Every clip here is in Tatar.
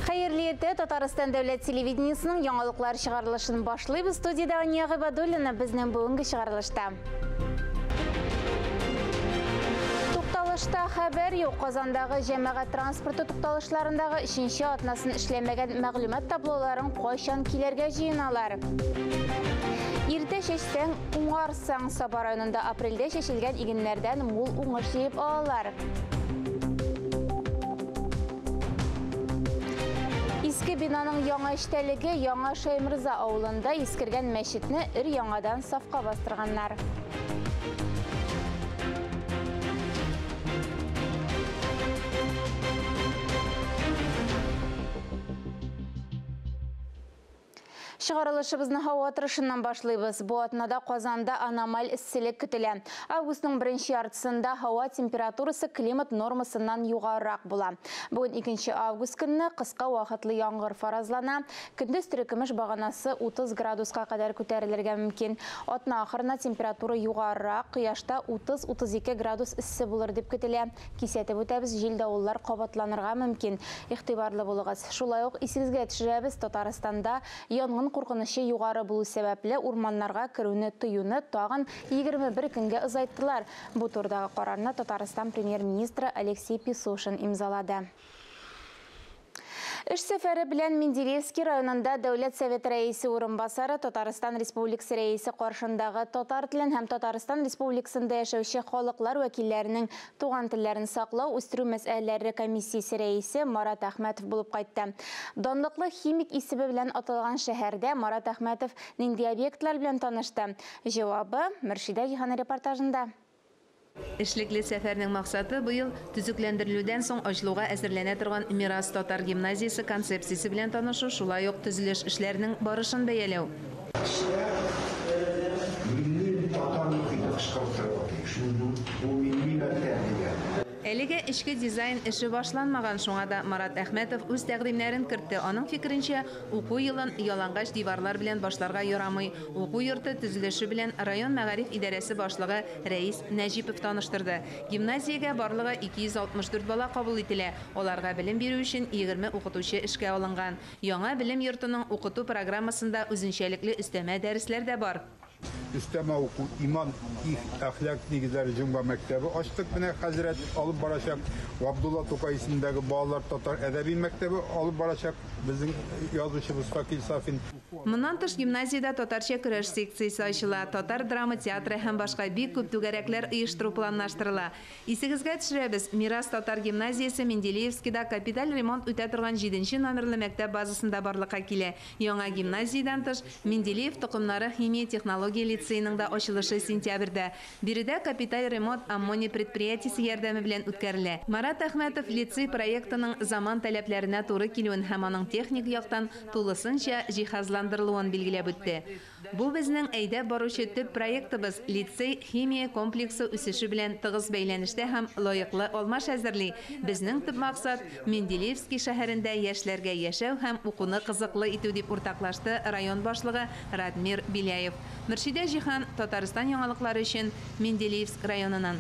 Hayırlı erте, Татарстан дәүләт телевидениесінің яңалыклар чыгарылышын башлыйбыз. Студияда Ания Габадуллина безнең бүгенге чыгарылышта. Тукталышта хәбәр юк. Казандагы җәмәгать транспорты тукталышларындагы 3нче атнасын эшләмәгән мәгълүмат таблоларын кайчан килергә җыеналар? Иртә чәчсәң, уңарсаң, Саба районында апрельдә чәчелгән игеннәрдән мул уңыш җыеп алалар. Иске бинаның яңа эштәлеге Яңа Шаймырза авылында искергән мәчетне өр-яңадан сафка бастырганнар. Чыгарылышыбызны һава торышыннан башлыйбыз. Бу атнада Казанда аномаль эсселек көтелә. Августның беренче яртысында һава температурасы климат нормасыннан югарырак була. Бүген 2 август көнне кыска вакытлы яңгыр фаразлана. Көндез төркемеш баганасы 30 градуска кадәр күтәрелергә мөмкин. Атна ахырына температура югарырак, кояшта 30-32 градус эссе булыр дип көтелә. Кисәтеп үтәбез, җил давыллар кабатланырга мөмкин. Игътибарлы булыгыз. Шулай ук исегезгә төшерәбез, Татарстанда янгын куркынышы югары булу сәбәпле урманнарга керүне тыюны тагын 21 көнгә озайттылар. Бу турдагы карарны Татарстан премьер-министры Алексей Песошин имзалады. Эш сәфәре белән Менделеевский районында Дәүләт Советы рәисе урынбасары, Татарстан Республикасы рәисе каршындагы татар телен һәм Татарстан Республикасында яшәүче халыклар вәкилләренең туган телләрен саклау, үстерү мәсьәләләре комиссиясе рәисе Марат Әхмәтов булып кайтты. Данлыклы химик исеме белән аталган шәһәрдә Марат Әхмәтов нинди объектлар белән танышты? Җавабы Мөршидә Җиһан репортажында. Эшлекле сәфәрнең максаты быел төзекләндерелүдән соң ачылуга әзерләнә торган Мирас татар гимназиясе концепциясе белән танышу, шулай ук төзелеш эшләренең барышын бәяләү. Әлегә эчке дизайн эше башланмаган, шуңа да Марат Әхмәтов үз тәкъдимнәрен кертте. Аның фикеренчә, уку елын ялангач диварлар белән башларга ярамый. Уку йорты төзелеше белән район мәгариф идарәсе башлыгы Рәис Нәҗипов таныштырды. Гимназиягә барлыгы 264 бала кабул ителә. Аларга белем бирү өчен 20 укытучы эшкә алынган. Яңа белем йортының укыту программасында үзенчәлекле өстәмә дәресләр дә бар. Üstəmə oku, iman, əxlaq nigizləri Cümba məktəbi açdıq. Mənə Həzrət alıb baracaq. Abdullah Tokay ismindəki Bağlar Tatar Ədəbi məktəbi alıb baracaq. Bizim yazışımız Fakil Safin. Моннан тыш гимназиядә татарча көрәш секциясе ачыла, татар драма театры һәм башка бик күп түгәрәкләр оештыру планлаштырыла. Исегезгә төшерәбез, Мирас татар гимназиясе Менделеевскийда капиталь ремонт үтә торган 7нче номерлы мәктәп базасында барлыкка килә. Яңа гимназиядан тыш Менделеев токымнары химия технология лицейның да ачылышы сентябрьдә. Биредә капиталь ремонт аммоний предприятиесе ярдәме белән үткәрелә. Марат Әхмәтов лицей проектының заман таләпләренә туры килүен һәм аның техник яктан тулысынча җиһазландырылуын билгеләп үтте. Бу безнең әйдәп баручы төп проектыбыз, лицей химия комплексы үсеше белән тыгыз бәйләнештә һәм лаеклы алмаш әзерли. Безнең төп максат Менделеевский шәһәрендә яшьләргә яшәү һәм укуны кызыклы итү дип уртаклашты район башлыгы Радмир Биляев. Мөршидә Җиһан, Татарстан яңалыклары өчен Менделеевск районыннан.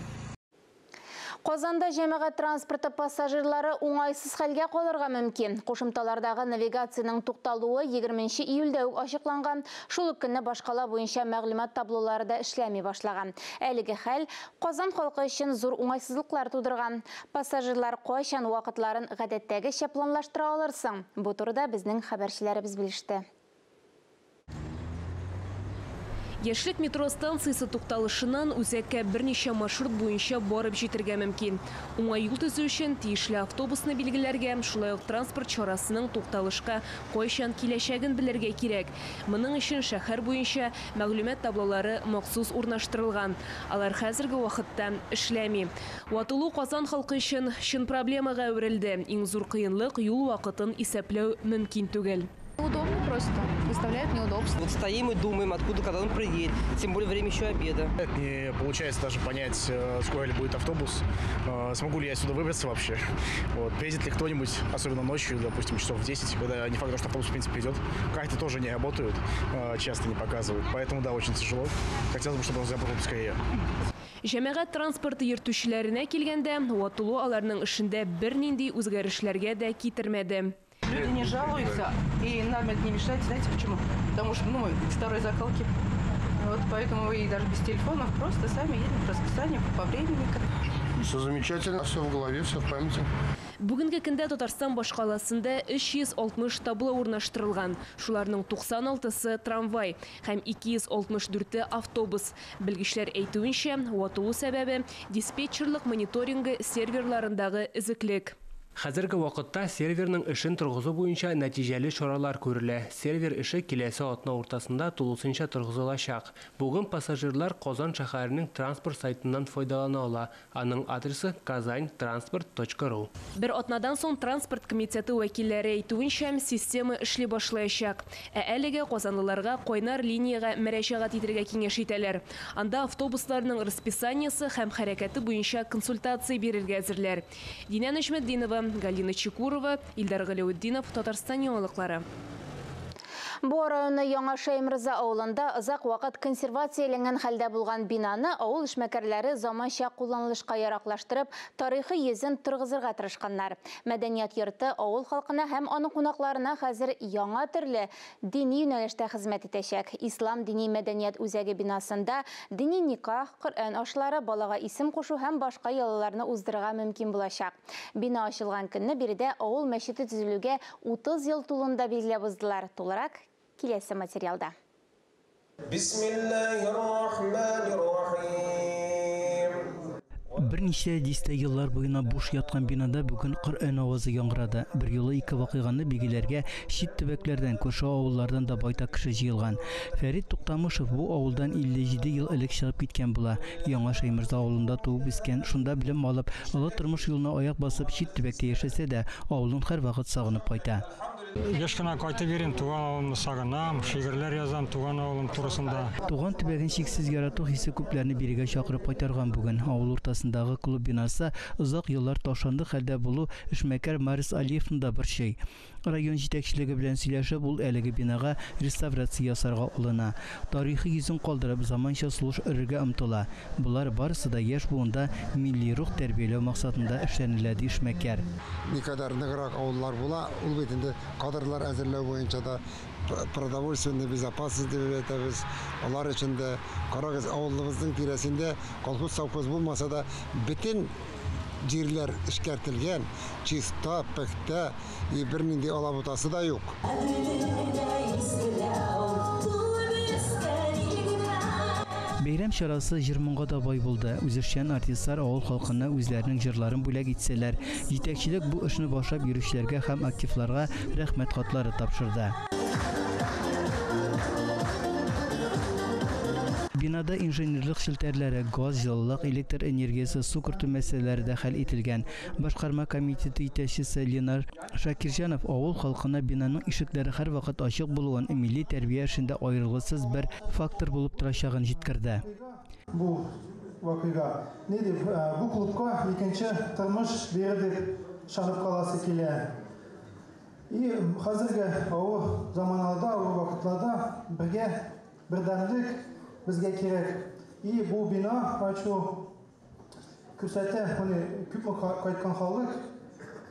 Казанда җәмәгать транспорты пассажирлары уңайсыз хәлгә калырга мөмкин. Кушымталардагы навигацияның тукталуы 20 июльдә үк ачыкланган. Шул ук көнне башкала буенча мәгълүмат таблолары да эшләми башлаган. Әлеге хәл Казан халкы өчен зур уңайсызлыклар тудырган. Пассажирлар кайчан вакытларын гадәттәгечә планлаштыра алырсың? Бу турыда безнең хәбәрчеләребез белеште. Яшлек метро станциясы тукталышынан үзәккә берничә маршрут буенча барып җитәргә мөмкин. Уңай юл төзү өчен тиешле автобусны билгеләргә, шулай ук транспорт чарасының тукталышка кайчан киләчәген белергә кирәк. Моның өчен шәһәр буенча мәгълүмат таблолары махсус урнаштырылган. Алар хәзерге вакытта эшләми. Ватылу Казан халкы өчен чын проблемага әверелде. Иң зур кыенлык юл вакытын исәпләү мөмкин түгел. Удобно просто, доставляет неудобства. Вот стоим и думаем, откуда, когда он приедет, тем более время еще обеда. Не получается даже понять, скоро ли будет автобус, смогу ли я сюда выбраться вообще. Вот. Приедет ли кто-нибудь, особенно ночью, допустим, часов в 10, когда не факт, что автобус в принципе идет. Карты тоже не работают, часто не показывают, поэтому да, очень тяжело. Хотелось бы, чтобы он заработал скорее. Җәмәгать транспорты йөртүчеләренә килгәндә, ватылу аларның эшендә бернинди үзгәрешләргә дә китермәде. люди не жалуются, и нам это не мешает. Знаете почему? Потому что, второй закалки. Вот поэтому вы даже без телефонов просто сами едем по расписанию, по времени. Все замечательно, все в голове, все в памяти. Бүгінгі күнде Татарстан башқаласында 360 табло орнаштырылған. Шуларның 96-сы трамвай һәм 264-ті автобус. Білгішлер әйтуінше, уатылу сәбәбі диспетчерлік мониторингі серверларындағы ізіклік. Хәзерге вакытта серверның эшен торгызу буенча нәтиҗәле чаралар күрелә. Сервер эше киләсе атна уртасында тулысынча торгызылачак. Бүген пассажирлар Казан шәһәренең транспорт сайтыннан файдалана ала. Аның адресы kazantransport.ru. Бер атнадан соң транспорт комитеты вәкилләре әйтүенчә, система эшли башлаячак. Әлегә казанлыларга кайнар линияга мөрәҗәгать итәргә киңәш итәләр. Анда автобусларның расписаниесе һәм хәрәкәте буенча консультация бирергә әзерләр. Динә Нәҗметдинова, Галина Чекурова, Илдар Галиутдинов, Татарстан яңалыклары. Бу районны Яңа Шаймырза авылында озак вакыт консервацияләнгән хәлдә булган бинаны авыл эшмәкәрләре заманча кулланылышка яраклаштырып, тарихи йөзен торгызырга тырышканнар. Мәдәният йорты авыл халкына һәм аның кунакларына хәзер яңа төрле дини юнәлештә хезмәт итәчәк. Ислам дини мәдәният үзәге бинасында дини никах, Коръән ашлары, балага исем кушу һәм башка ялларны уздырырга мөмкин булачак. Бина ачылган көнне биредә авыл мәчете төзелүгә 30 ел тулында билгеләп уздылар. Тулырак киләсе материалда. Берничә дистә еллар буена буш яткан бинада бүген Коръән авазы яңгырады. Бер юлы ике вакыйганы билгеләргә чит төбәкләрдән, күрше авыллардан да байтак кеше җыелган. Фәрит Туктамышев бу авылдан 57 ел элек чыгып киткән була. Яңа Шаймырза авылында туып үскән, шунда белем алып, олы тормыш юлына аяк басып чит төбәктә яшәсә дә, авылын һәрвакыт сагынып кайта. Еш кына кайтып берем, туган авылымны сагынам, шигырьләр язам туган авылым турысында. Туган төбәген чиксез ярату хисе күпләрне бирегә чакырып кайтарган бүген. Авыл уртасындагы клуб бинасы озак еллар ташланды хәлдә булу эшмәкәр Марис Алиевның да бер шей. Район җитәкчелеге белән сөйләшеп, ул әлеге бинага реставрация ясарга улына. Тарихи йөзен калдырып, заманча служ өрергә омтыла. Булар барысы да яшь буында милли рух тәрбияләү максатында эшләнелә ди эшмәкәр. Никадәр ныграк авыллар була, ул бит инде кадрлар әзерләү буенча да продовольственный безопасность дип әйтәбез. Алар өчен дә карагыз, авылыбызның тирәсендә колхоз совхоз булмаса да бөтен җирләр эшкәртелгән, чиста, пөхтә, бернинди алабутасы да юк. Бәйрәм чарасы 20 меңгә да бай булды. Үзешчән артистлар авыл халкына үзләренең җырларын бүләк итсәләр, җитәкчелек бу эшне башлап йөрүчеләргә һәм активларга рәхмәт хатлары тапшырды. Бинада инженерлык шелтәрләре, газ, җылылык, электр энергиясе, су кертү мәсьәләләре дә хәл ителгән. Башкарма комитеты итәкчесе Ленар Шакирҗанов авыл халкына бинаның ишекләре һәрвакыт ачык булуын, милли тәрбия эшендә аерылгысыз бер фактор булып торачагын җиткерде. Бу вакыйга бу клубка икенче тормыш бирде дип шанып каласы килә. И хәзерге авыл заманында, авыл вакытларда бергә бердәмлек bizga kerak. Bu bina ачу күрсәтә, күпме кайткан халык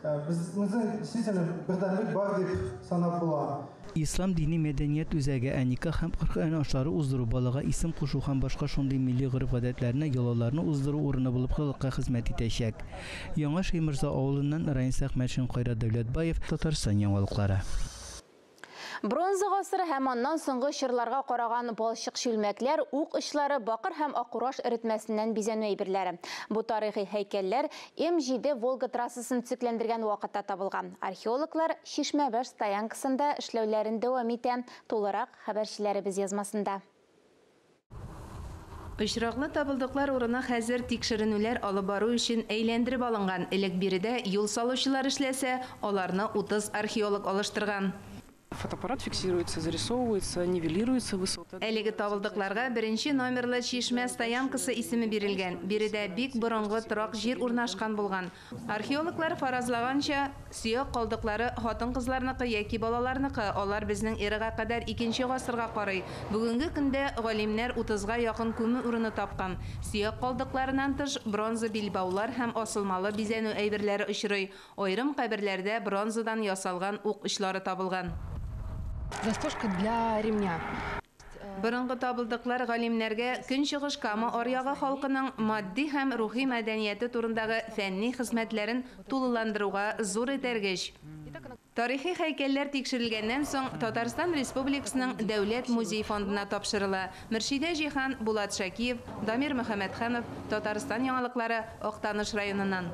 безнең действительно бердәмлек бар дип санап була. Ислам дини мәдәният үзәге Әника һәм Коръән ашлары уздыру, балага исем кушу һәм башка шундый милли гореф-гадәтләрне, йолаларны уздыру урыны булып халыкка хезмәт итәчәк. Яңа Шаймырза авылыннан Раис Әхмәтшин, Кайрат Дәүләтбаев, Татарстан яңалыклары. Бронза гасыры һәм аннан соңгы чорларга караган балчык чүлмәкләр, ук очлары, бакыр һәм акураш эритмәсеннән бизәнү әйберләре. Бу тарихи һәйкәлләр М7 Волга трассасын төзекләндергән вакытта табылган. Археологлар Шишмәбаш стоянкасында эшләүләрен дәвам итә. Тулырак хәбәрчеләребез язмасында. Очраклы табылдыклар урына хәзер тикшеренүләр алып бару өчен әйләндереп алынган. Элек биредә юл салучылар эшләсә, аларны 30 археолог алыштырган. Фотоаппарат фиксируется, зарисовывается, нивелируется высота. Әлеге табылдыкларга беренче номерлы Чишмә стоянкасы исеме бирелгән. Биредә бик борынгы торак җир урнашкан булган. Археологлар фаразлаганча, сөяк калдыклары хатын-кызларныкы яки балаларныкы. Алар безнең эрага кадәр 2нче гасырга карый. Бүгенге көндә галимнәр 30га якын күмү урыны тапкан. Сөяк калдыкларыннан тыш бронза билбаулар һәм асылмалы бизәнү әйберләре очрый. Айрым каберләрдә бронзадан ясалган ук очлары табылган. Застежка для ремня. Борынгы табылдыклар галимнәргә Көнчыгыш Кама аръягы халкының матди һәм рухи мәдәнияте турындагы фәнни хезмәтләрен тулыландыруга зур этәргеч. Тарихи һәйкәлләр тикшерелгәннән соң Татарстан Республикасының Дәүләт музей фондына тапшырыла. Мөршидә Җихан, Булат Шакиев, Дамир Мөхәммәтханов, Татарстан яңалыклары, Актаныш районыннан.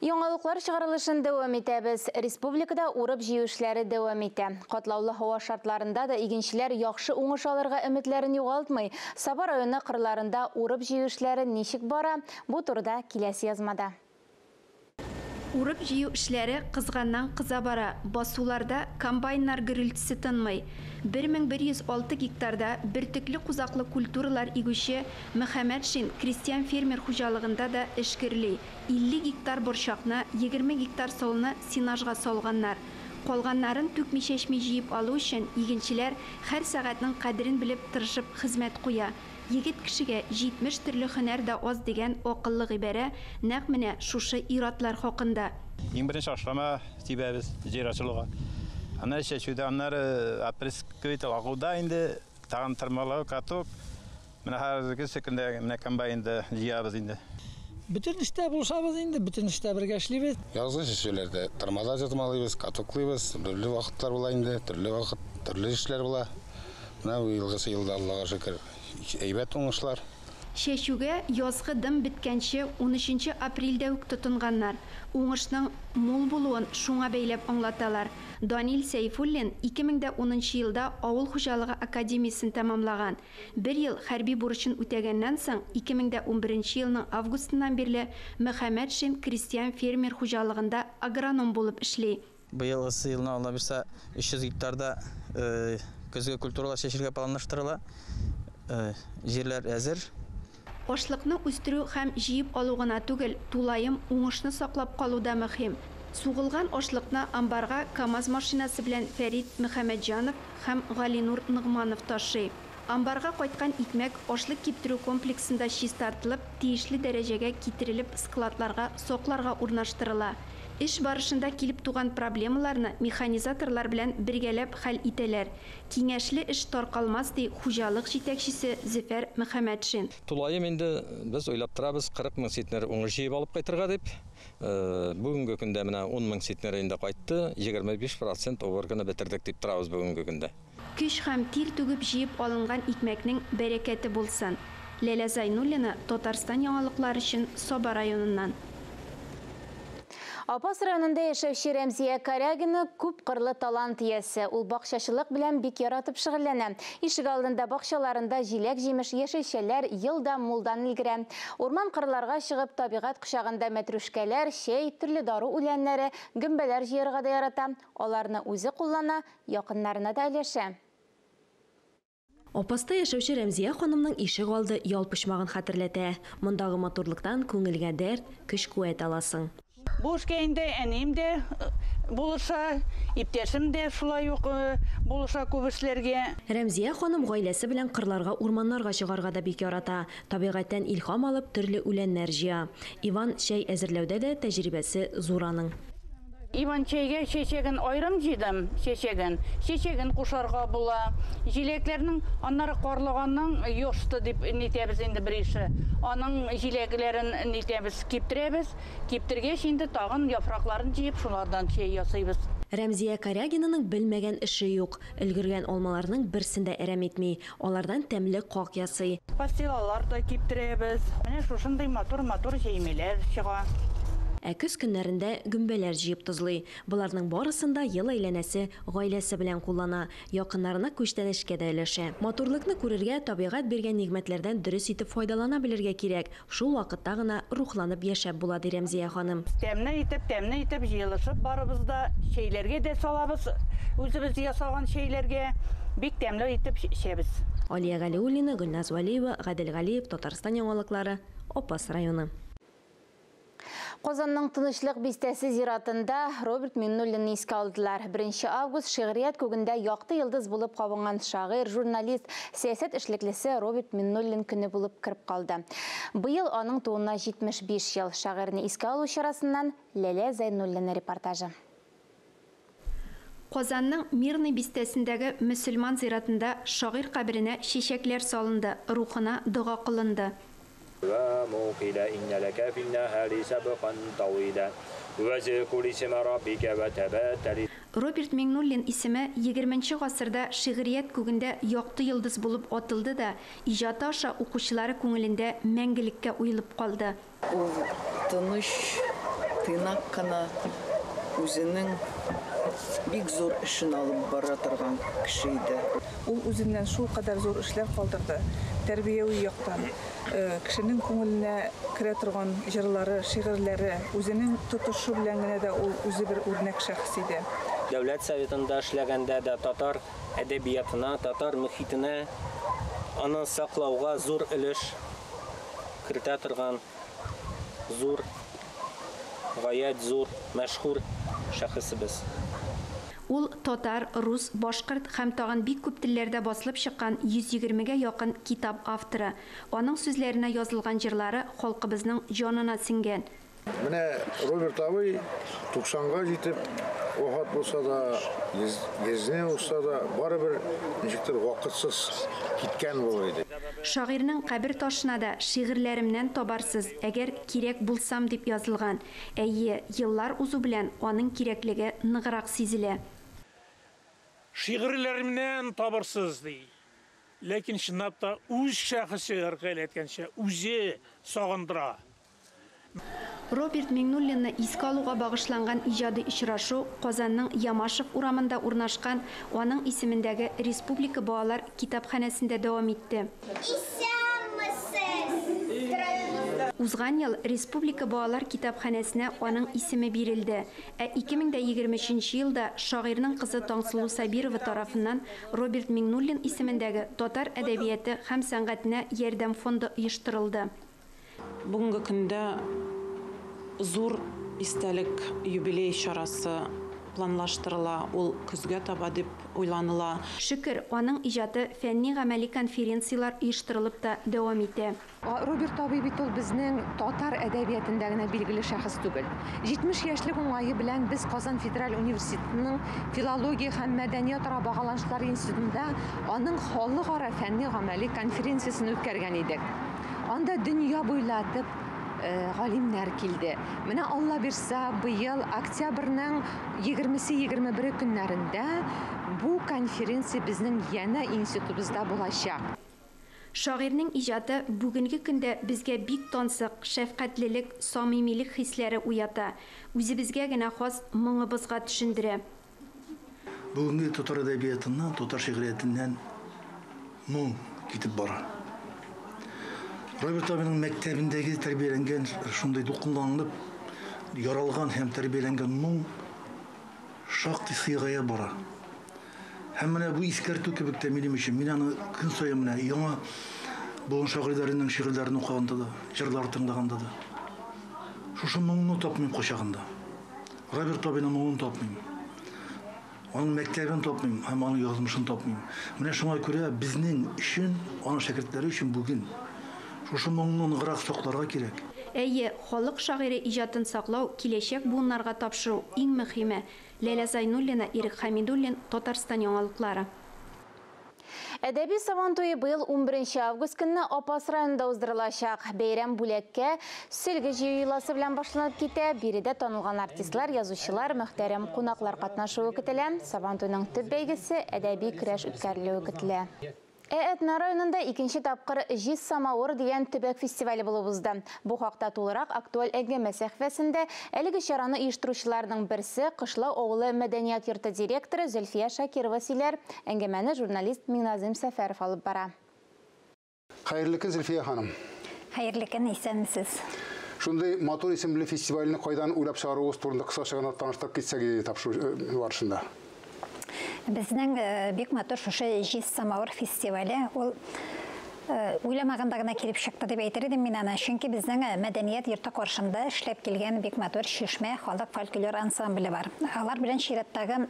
Яңалыклар чыгарылышын дәвам итәбез. Республикада урып җыю эшләре дәвам итә. Катлаулы һава шартларында да игенчеләр яхшы уңыш алырга өметләрен югалтмый. Саба районы кырларында урып җыю эшләре ничек бара? Бу турыда киләсе язмада. Урып җыю эшләре кызганнан кыза бара. Басуларда комбайннар гөрелтүсе тынмый. 1106 гектарда бертөкле кузаклы культуралар игүче Мөхәммәд Шин крестьян фермер хуҗалыгында да эш кирли. 50 гектар борчакны, 20 гектар солны синажга салганнар. Калганнарын түкми-чәчми җыеп алу өчен игенчеләр һәр сәгатьнең кадерен белеп тырышып хезмәт куя. Егет кешегә 70 төрле һөнәр дә аз дигән акыллы гыйбарә нәкъ менә шушы иратлар хакында. Иң беренче ашлама тибәбез җир ачылуга. Аны чәчүдә аннары апрес көйтә агуда инде тагын тырмалау катып. Менә хәзерге секундә менә комбайнда җыябыз инде. Bütün işte buluşabız indi, bütün işte birge eşleybiz. Yazgı şişelerde tırmada жатмалıyız, katuklıyız, türlü vakitler bula indi, türlü işler bula. Buna bu yılda Allah'a şükür eybet oңышлар. Шәчүгә язгы дым биткәнче 13 апрельдә үк тотынганнар. Уңышның мул булуын шуңа бәйләп аңлаталар. Данил Сейфуллин 2010 елда Авыл хуҗалыгы академиясын тәмамлаган. 1 ел хәрби бурычын үтәгәннән соң 2011 елның августыннан бирле Мөхәммәд Шин крестьян фермер хуҗалыгында агроном булып эшли. Быел елына алла бирсә 300 гектарда көзгө культуралар чәчергә планлаштырыла. Җирләр әзер. Ашлыкны үстерү һәм җыеп алу гына түгел, тулайым уңышны саклап калу да мөһим. Сугылган ашлыкны амбарга КАМАЗ машинасы белән Фәрит Мөхәммәтҗанов һәм Галинур Ныгманов ташый. Амбарга кайткан икмәк ашлык киптерү комплексында чистартылып, тиешле дәрәҗәгә китерелеп складларга, сокларга урнаштырыла. Эш барышында килеп туган проблемаларны механизаторлар белән бергәләп хәл итәләр. Киңәшле эш таркалмас ди хуҗалык җитәкчесе Зөфәр Мөхәммәтшин. Тулайым инде без уйлап торабыз 40 мең ситнер уңыш җыеп алып кайтырга дип. Бүгенге көндә менә 10 мең ситнер инде кайтты, 25% оборганы бетердек дип торабыз бүгенге көндә. Көч һәм тир түгеп җыеп алынган икмәкнең бәрәкәте булсын. Ләлә Зайнуллина, Татарстан яңалыклары өчен Саба районыннан. Апас районында яшәүче Рәмзия Карягина күп кырлы талант иясе. Ул бакчачылык белән бик яратып шөгыльләнә. Ишек алдында бакчаларында җиләк-җимеш яшелчәләр елда мулдан илгерә. Урман кырларга чыгып, табигать кочагында мәтрүшкәләр, чәй, төрле дару үләннәре, гөмбәләр җыярга да ярата. Аларны үзе куллана, якыннарына да өләшә. Апаста яшәүче Рәмзия ханымның ишек алды ялпышмагын хәтерләтә. Мондагы матурлыктан күңелгә дәрт, көч-куәт аласың. Бу эшкә инде әнием дә булыша, иптәшем дә шулай ук булыша күп эшләргә. Рәмзия ханым гаиләсе белән кырларга, урманнарга чыгарга да бик ярата. Табигатьтән илһам алып, төрле үләннәр җыя. Иван чәй әзерләүдә дә тәҗрибәсе зур аның. Иван чәйгә чәчәген айрым җыйдым, чәчәген кушарга була. Җиләкләрнең аннары карлыганның йошты дип нитәбез инде бер ише. Аның җиләкләрен нитәбез, киптерәбез. Киптергәч инде тагын яфракларын җыеп шулардан чәй ясыйбыз. Рәмзия Карягинаның белмәгән эше юк. Өлгергән алмаларның берсен дә әрәм итми. Алардан тәмле как ясый. Пастилалар да киптерәбез. Менә шушындай матур җәймәләр чыга. Күз көннәрендә гөмбәләр җыеп тозлый. Буларның барысында ел әйләнәсе гаиләсе белән куллана, якыннарына күчтәнешкә дә өләшә. Матурлыкны күрергә, табигать биргән нигъмәтләрдән дөрес итеп файдалана белергә кирәк. Шул вакытта гына рухланып яшәп була, ди Рәмзия ханым. Тәмне итеп җыелышып барыбыз да шәйләргә дә салабыз. Үзебез ясаган шәйләргә бик тәмле итеп эчәбез. Алия Галиуллина, Гөлназ Валиева, Гадел Галиев, Татарстан яңалыклары, Опас районы. Qozanның тынычлык бистәсе зиратында Роберт Миннуллинны искә алдылар. 1 август шигърият күгендә якты йылдыз булып кабынган шагыйрь, журналист, сәясәт эшлеклесе Роберт Миннуллин көне булып кирип калды. Быел аның туына 75 ел. Шагыйрьне искә алу чарасыннан Ләлә Зайнуллина репортажы. Qozanның Мирный бистәсендәге мөселман зиратында шагыйрь каберенә чәчәкләр салынды, рухына дуга кылынды. Роберт Миннуллин исеме 20-нче гасырда шигърият күгендә якты йылдыз булып атылды да, иҗаты аша укучылары күңелендә мәңгелеккә уелып калды. Ул тыныч, тыйнак кына үзенең бик зур эшен алып бара торган кеше иде. Ул үзеннән шул кадәр зур эшләр калдырды. Тәрбияви яктан кешенең күңеленә керә торган җырлары, шигырьләре, үзенең тотышы белән генә дә ул үзе бер үрнәк шәхес иде. Дәүләт советында эшләгәндә дә татар әдәбиятына, татар мөхитенә аны саклауга зур өлеш кертә торган зур, гаять зур, мәшһүр шәхесебез. Ул татар, рус, башкорт һәм тагын бик күп телләрдә басылып чыккан 120-гә якын китап авторы. Аның сүзләренә язылган җырлары халкыбызның җанына сиңгән. Менә Роберт абый 90-га җитеп, вафат булса да, гезне булса да, барыбер ничектер вакытсыз киткән булыр иде. Шагыйрьнең кабер ташына да шигырьләремнән табарсыз, әгәр кирәк булсам дип язылган. Әйе, еллар узу белән аның кирәклеге ныграк сизелә. Шигырьләремнән табарсыз ди. Ләкин чынлап та үз шәхесе аркылы әйткәнчә үзе сагындыра. Роберт Миннуллинны искә алуга багышланган иҗади очрашу Казанның Ямашев урамында урнашкан аның исемендәге Республика балалар китапханәсендә дәвам итте. Узган ел Республика балалар китапханәсенә аның исеме бирелде. 2023 елда шагыйрьнең кызы Таңсылу Сабирова тарафыннан Роберт Миннуллин исемендәге татар әдәбияты һәм сәнгатенә ярдәм фонды оештырылды. Бүгенге көндә зур истәлек юбилей чарасы планлаштырыла, ул көзгә таба дип уйланыла. Шөкер, аның иҗаты фәнни-гамәли конференциялар оештырылып та дәвам итә. Роберт абый бит ул безнең татар әдәбиятында гына билгеле шәхес түгел. 70 яшьлек уңайы белән без Казан Федераль университетының филология һәм мәдәният ара багланышлары институтында аның халыкара фәнни-гамәли конференциясын үткәргән идек. Анда дөнья буйлатып галимнәр килде. Менә Алла бирсә, быел октябрьнең 20-21 көннәрендә бу конференция безнең янә институтыбызда булачак. Шагыйрьнең иҗаты бүгенге көндә безгә бик тансык, шәфкатьлелек, самимилек хисләре уята. Үзебезгә генә хас моңыбызга төшендерә. Бүгенге татар әдәбиятыннан, татар шигъриятыннан моң китеп бара. Роберт абыйның мәктәбендәге тәрбияләнгән, шундай дулкынланып, яралган һәм тәрбияләнгән моң шактый сыйгая бара. Һәм менә бу искәртү кебек тә минем өчен. Мин аны көн саен менә яңа буын шагыйрьләренең шигырьләрен укыганда да, җырлар тыңлаганда да. Шушы моңны тапмыйм кочагында. Роберт абыйның моңын тапмыйм. Аның мәктәбен тапмыйм, һәм аның язмышын тапмыйм. Менә шуңа күрә безнең өчен, аның шәкертләре өчен бүген шушы моңны ныграк сакларга кирәк. Әйе, халык шагыйре иҗатын саклау, киләчәк буыннарга тапшыру иң мөһиме. Ләйлә Зайнуллина, Ирек Хәмидуллин, Татарстан яңалыклары. Әдәби сабантуе быел 11 август көнне Опас районында уздырылачак. Бәйрәм бүләккә сөлге җыеласы белән башланып китә. Биредә танылган артистлар, язучылар, мөхтәрәм кунаклар катнашуы көтелә. Сабантуйның төп бәйгесе әдәби көрәш үткәрелүе көтелә. Этна районында икенче тапқыр «Жис самауыр» деген төбәк фестивалі болып узды. Бу хакта тулырак актуаль әңгәмә сәхфәсендә әлеге чараны оештыручыларның берсе Кышлау авылы мәдәният йорты директоры Зөлфия Шакирова сөйләр. Әңгәмәне журналист Миңназым Сәфәров алып бара. Хәерле көн, Зөлфия ханым. Хәерле көн, исәнмесез. Шундай матур исемле фестивальне кайдан уйлап чыгаруыгыз турында кыскача гына таныштырып китсәк тапшыру барышында. Безнең бик матур шушы «Жис самауыр» фестивале ул уйламаганда гына килеп чыкты дип әйтер идем мин аны. Чөнки безнең мәдәният йорты каршында эшләп килгән бик матур Шишмә халык фольклор ансамбле бар. Алар белән чираттагы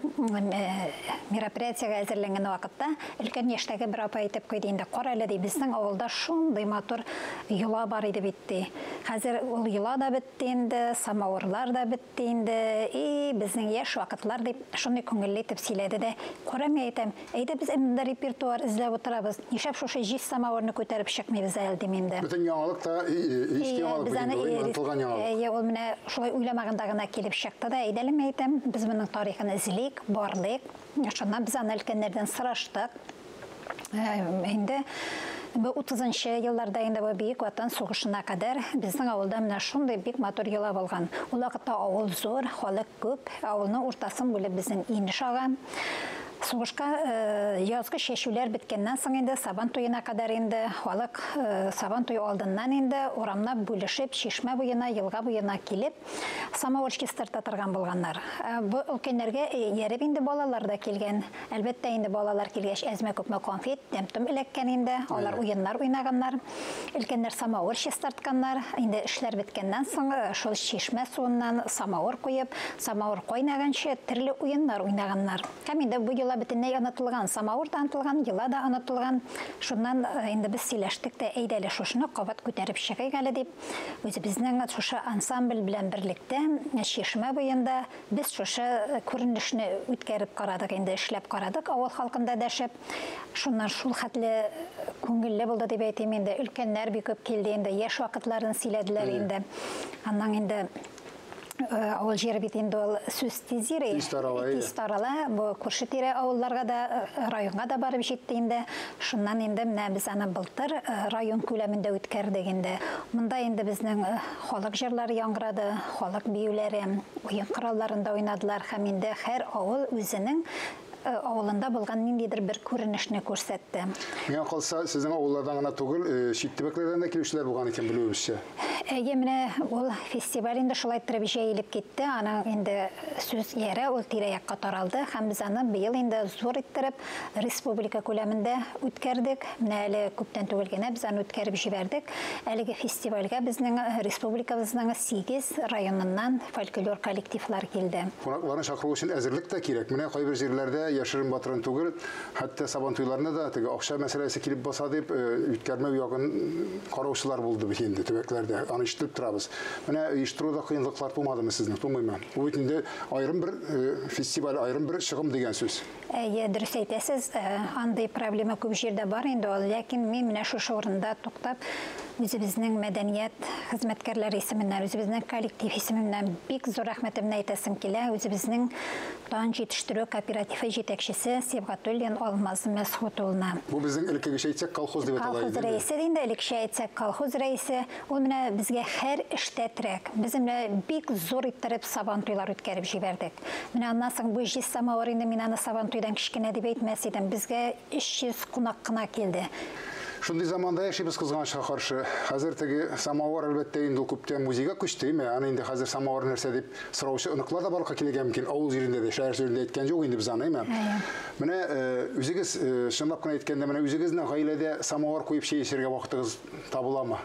мероприятиягә әзерләнгән вакытта өлкән яшьтәге бер апа әйтеп куйды инде: "Карале ди, безнең авылда шундый матур йола бар иде битте. Хәзер ул йола да битте инде, самавырлар да битте инде. Безнең яшь вакытлар" дип шундый күңелле итеп сөйләде дә. "Карам әйтәм, әйдә без инде репертуар эзләп утырабыз. Нишәп шушы «Жис самауыр» көтәреп чыкмыйбыз әле димим дә. Бүтән яңалык та иске яңалык булган яңалык. Ул менә шулай уйламаганда гына килеп чыкты да, әйдәлем әйтәм, без моның тарихын эзлик, барлык. Шуннан без аны өлкәннәрдән сораштык. Инде 30-нчы елларда инде бу бик ватан сугышына кадәр безнең авылда менә шундый бик матур йола булган. Ул вакытта авыл зур, халык күп, авылның уртасын бүлеп безнең инеш ага. Сугышка язгы шешүләр биткәннән соң инде Сабан туена кадәр инде халык Сабан туе алдыннан инде урамнап бүлешеп Шишмә буена, елга буена килеп самоварчы старта торган булганнар. Бу өлкәннәргә ярып инде балалар да килгән. Әлбәттә инде балалар килгәч әзмә күпме конфет, тәмтем эләккән инде. Алар уеннар уйнаганнар. Өлкәннәр самоварчы стартканнар. Инде эшләр биткәннән соң шул Шишмә суыннан самовар куеп, самовар кайнаганчы төрле уеннар уйнаганнар. Һәм инде бу бөтенләй онытылган, самауыр да онытылган, йола да онытылган. Шуннан инде без сөйләштек тә, әйдәле шушыны кабат күтәреп чыгыйк әле дип. Үзебезнең шушы ансамбль белән берлектә Шишмә буенда без шушы күренешне үткәреп карадык, инде эшләп карадык, авыл халкында дәшеп. Шуннан шул хәтле күңелле булды дип әйтим инде. Өлкәннәр бик күп килде инде, яшь вакытларын сөйләделәр инде. Аннан инде авыл җире бит инде ул сүз тизире. Тизтарала. Бу күрше-тирә авылларга да, районга да барып җитте инде. Шуннан инде менә без аны былтыр район күләмендә үткәрдек инде. Монда инде безнең халык җырлары яңгырады, халык биюләре, уен коралларында уйнадылар һәм инде һәр авыл үзенең авылында булган ниндидер бер күренешне күрсәтте. Миңа калса, сезнең авыллардан гына түгел, чит төбәкләрдән да килүчеләр булган икән белүебезчә. Менә ул фестиваль инде шулай торып җәелеп китте. Аның инде сүз яре ул тирә-якка таралды һәм без аны быел инде зур иттереп республика күләмендә үткәрдек. Менә әле күптән түгел генә без аны үткәреп җибәрдек. Әлеге фестивальгә безнең республикабызның 8 районыннан фольклор коллективлар килде. Кунакларны чакыру өчен әзерлек тә кирәк. Менә кайбер җирләрдә яшерен батырын түгел, хәтта Сабан туйларында да теге акча мәсьәләсе килеп баса дип үткәрмә ягын караучылар булды бит инде төбәкләрдә. Аны ишетеп торабыз. Менә оештыруда кыенлыклар тумадымы сезнең? Тумыймы? Бу инде аерым бер фестиваль, аерым бер чыгым дигән сүз. Дөрес әйтәсез, андый проблема күп җирдә бар инде, ләкин мин менә шушы урында туктап үзебезнең мәдәният хезмәткәрләре исеменнән, үзебезнең коллектив исеменнән бик зур рәхмәтемне әйтәсем килә. Үзебезнең дан җитештерү кооперативы җитәкчесе Сибгатуллин Алмаз Мәсхут улына. Бу безнең элеккегечә әйтсәк колхоз дип атала иде. Колхоз рәисе инде, элеккечә әйтсәк колхоз рәисе. Ул менә безгә һәр эштә терәк. Без менә бик зур иттереп Сабан туйлар үткәреп җибәрдек. Менә аннан соң бу «Жис самауыр» инде мин аны Сабан туйдан кичкенә дип әйтмәс идем. Безгә 300 кунак кына килде. Шундый заманда яшибез кызганычка каршы. Хәзер теге самовар әлбәттә инде күптән музейга күчте, аны инде хәзер самовар нәрсә дип сораучы оныклар да барлыкка килгән мөмкин. Авыл җирендә дә, шәһәр җирендә әйткән юк инде без аны, Менә үзегез чынлап кына әйткәндә, менә үзегезнең гаиләдә самовар куеп чәй вакытыгыз табыламы?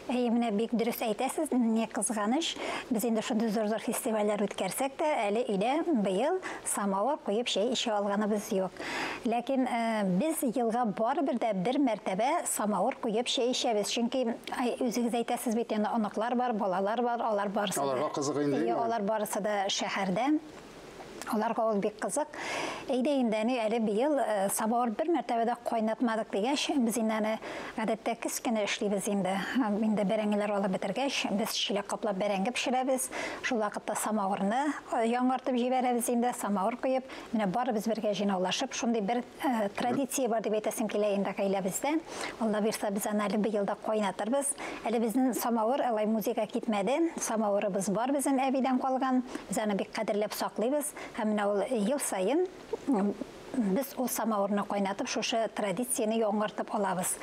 Менә бик дөрес әйтәсез, не кызганыч. Без инде шундый зур фестивальләр үткәрсәк тә, әле өйдә быел самовар куеп чәй эчә алганыбыз юк. Ләкин без елга барыбер дә бер мәртәбә самовар куеп чәй эчәбез. Чөнки үзегез әйтәсез бит, оныклар бар, балалар бар, алар барысы. Аларга кызык инде. Алар барысы да шәһәрдә. Оларға ол бик қызық. Әйде индәне әле быел самауыр бір мәртәбәдә кайнатмадык дигәч, без инде гадәттә кискене эшлибез инде. Инде бәрәңгеләр алып бетергәч, без чиләк каплап бәрәңге пешерәбез. Шул вакытта самауырны яңартып җибәрәбез инде, самауыр куеп, менә барыбыз бергә җыйнаулашып, шундый бер традиция бар дип әйтәсем килә инде гаиләбездә. Алла бирсә, біз әле быел да кайнатырбыз. Әле безнең самауыр алай музейга китмәде. Самауырыбыз бар безнең әбидән калган. Без аны бик кадерләп саклыйбыз. Һәм менә ул ел сайын biz o самауырны кайнатып, шушы традицияны яңартып алабыз.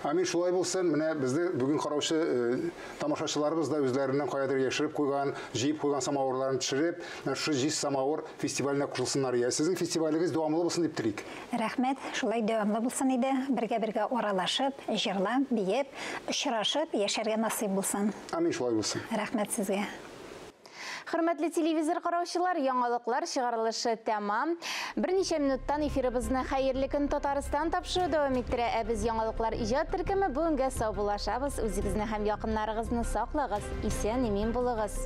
Амин, шулай булсын. Менә безне бүген караучы тамашачыларыбыз да үзләреннән каядыр яшереп куйган, җыеп куйган самауырларын төшереп, шу 100 самауыр фестиваленә кушылсыннар. Сезнең фестивалегез дәвамлы булсын дип телик. Рәхмәт, шулай дәвамлы булсын иде. Бергә-бергә аралашып, җырлап, биеп, очрашып, яшәргә насыйп булсын. Амин, шулай булсын. Рәхмәт сезгә. Хөрмәтле телевизор караучылар, яңалыклар чыгарылышы тәмам. Берничә минуттан эфирыбызны хәерле көн Татарстан тапшыру дәвам иттерә. Без яңалыклар иҗат төркеме бүгенгә сау булашабыз. Үзегезне һәм якыннарыгызны саклагыз. Исән-имин булыгыз.